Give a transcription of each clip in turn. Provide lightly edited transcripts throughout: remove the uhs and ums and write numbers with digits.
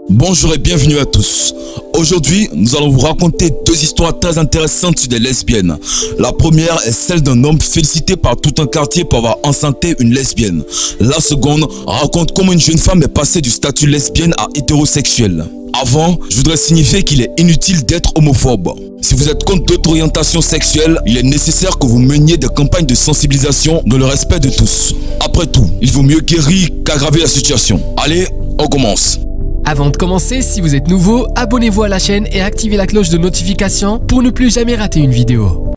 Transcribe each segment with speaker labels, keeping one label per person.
Speaker 1: Bonjour et bienvenue à tous. Aujourd'hui, nous allons vous raconter deux histoires très intéressantes sur des lesbiennes. La première est celle d'un homme félicité par tout un quartier pour avoir enceinté une lesbienne. La seconde raconte comment une jeune femme est passée du statut lesbienne à hétérosexuelle. Avant, je voudrais signifier qu'il est inutile d'être homophobe. Si vous êtes contre d'autres orientations sexuelles, il est nécessaire que vous meniez des campagnes de sensibilisation dans le respect de tous. Après tout, il vaut mieux guérir qu'aggraver la situation. Allez, on commence.
Speaker 2: Avant de commencer, si vous êtes nouveau, abonnez-vous à la chaîne et activez la cloche de notification pour ne plus jamais rater une vidéo.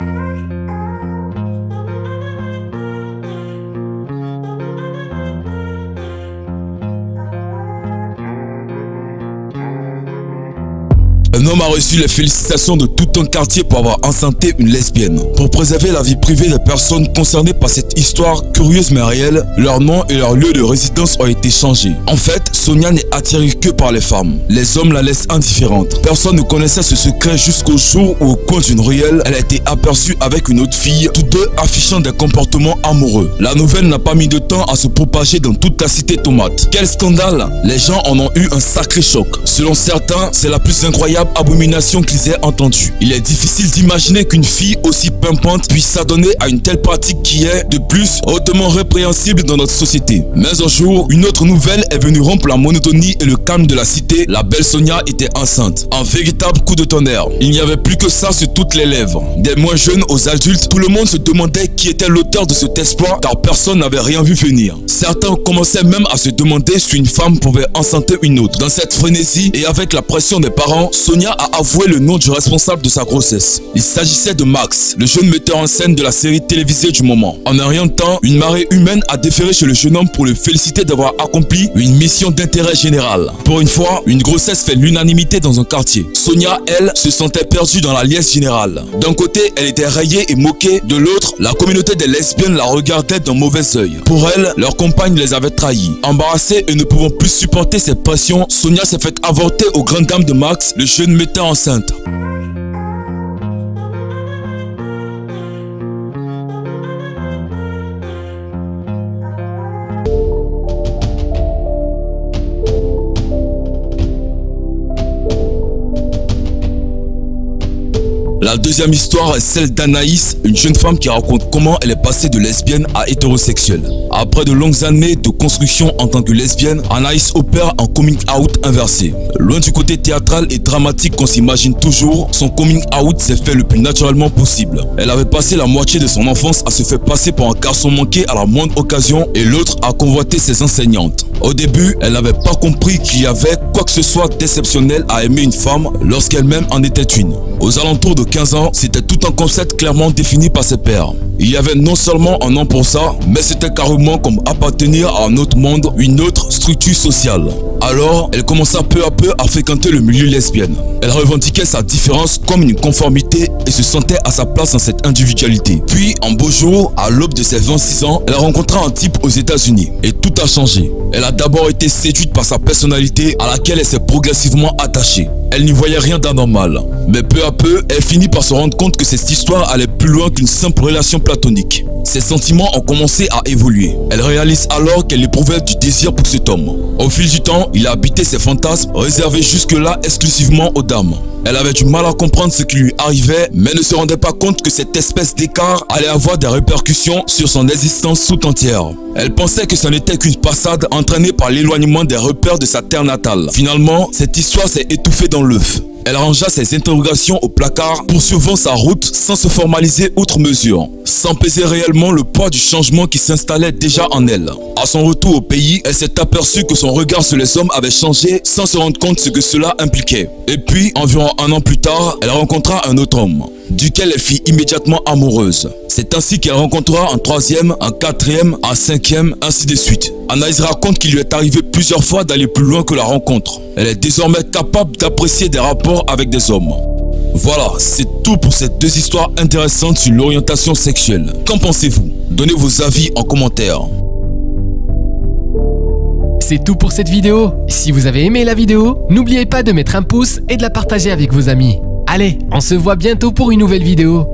Speaker 1: Un homme a reçu les félicitations de tout un quartier pour avoir enceinté une lesbienne. Pour préserver la vie privée des personnes concernées par cette histoire curieuse mais réelle, leur nom et leur lieu de résidence ont été changés. En fait, Sonia n'est attirée que par les femmes. Les hommes la laissent indifférente. Personne ne connaissait ce secret jusqu'au jour où, au coin d'une ruelle, elle a été aperçue avec une autre fille, tous deux affichant des comportements amoureux. La nouvelle n'a pas mis de temps à se propager dans toute la cité tomate. Quel scandale! Les gens en ont eu un sacré choc. Selon certains, c'est la plus incroyable abomination qu'ils aient entendue. Il est difficile d'imaginer qu'une fille aussi pimpante puisse s'adonner à une telle pratique qui est, de plus, hautement répréhensible dans notre société. Mais un jour, une autre nouvelle est venue rompre la monotonie et le calme de la cité. La belle Sonia était enceinte. Un véritable coup de tonnerre. Il n'y avait plus que ça sur toutes les lèvres. Des moins jeunes aux adultes, tout le monde se demandait qui était l'auteur de cet exploit car personne n'avait rien vu venir. Certains commençaient même à se demander si une femme pouvait enceinter une autre. Dans cette frénésie et avec la pression des parents, Sonia a avoué le nom du responsable de sa grossesse. Il s'agissait de Max, le jeune metteur en scène de la série télévisée du moment. En un rien de temps, une marée humaine a déféré chez le jeune homme pour le féliciter d'avoir accompli une mission d'intérêt général. Pour une fois, une grossesse fait l'unanimité dans un quartier. Sonia, elle, se sentait perdue dans la liesse générale. D'un côté, elle était rayée et moquée. De l'autre, la communauté des lesbiennes la regardait d'un mauvais œil. Pour elle, leur compagne les avait trahis. Embarrassée et ne pouvant plus supporter cette pression, Sonia s'est fait avorter aux grandes dames de Max, le jeune metteur enceinte. La deuxième histoire est celle d'Anaïs, une jeune femme qui raconte comment elle est passée de lesbienne à hétérosexuelle. Après de longues années de construction en tant que lesbienne, Anaïs opère un coming out inversé. Loin du côté théâtral et dramatique qu'on s'imagine toujours, son coming out s'est fait le plus naturellement possible. Elle avait passé la moitié de son enfance à se faire passer pour un garçon manqué à la moindre occasion et l'autre à convoiter ses enseignantes. Au début, elle n'avait pas compris qu'il y avait quoi que ce soit d'exceptionnel à aimer une femme lorsqu'elle-même en était une. Aux alentours de 15 ans, c'était tout un concept clairement défini par ses pairs. Il y avait non seulement un nom pour ça, mais c'était carrément comme appartenir à un autre monde, une autre structure sociale. Alors, elle commença peu à peu à fréquenter le milieu lesbien. Elle revendiquait sa différence comme une conformité et se sentait à sa place dans cette individualité. Puis, un beau jour, à l'aube de ses 26 ans, elle rencontra un type aux États-Unis et tout a changé. Elle a d'abord été séduite par sa personnalité à laquelle elle s'est progressivement attachée. Elle n'y voyait rien d'anormal. Mais peu à peu, elle finit par se rendre compte que cette histoire allait plus loin qu'une simple relation platonique. Ses sentiments ont commencé à évoluer. Elle réalise alors qu'elle éprouvait du désir pour cet homme. Au fil du temps, il a habité ses fantasmes, réservés jusque-là exclusivement aux dames. Elle avait du mal à comprendre ce qui lui arrivait, mais ne se rendait pas compte que cette espèce d'écart allait avoir des répercussions sur son existence tout entière. Elle pensait que ce n'était qu'une passade entraînée par l'éloignement des repères de sa terre natale. Finalement, cette histoire s'est étouffée dans l'œuf. Elle rangea ses interrogations au placard, poursuivant sa route sans se formaliser outre mesure, sans peser réellement le poids du changement qui s'installait déjà en elle. À son retour au pays, elle s'est aperçue que son regard sur les hommes avait changé sans se rendre compte ce que cela impliquait. Et puis, environ un an plus tard, elle rencontra un autre homme, duquel elle fit immédiatement amoureuse. C'est ainsi qu'elle rencontrera un troisième, un quatrième, un cinquième, ainsi de suite. Anaïs raconte qu'il lui est arrivé plusieurs fois d'aller plus loin que la rencontre. Elle est désormais capable d'apprécier des rapports avec des hommes. Voilà, c'est tout pour ces deux histoires intéressantes sur l'orientation sexuelle. Qu'en pensez-vous? Donnez vos avis en commentaire.
Speaker 2: C'est tout pour cette vidéo. Si vous avez aimé la vidéo, n'oubliez pas de mettre un pouce et de la partager avec vos amis. Allez, on se voit bientôt pour une nouvelle vidéo.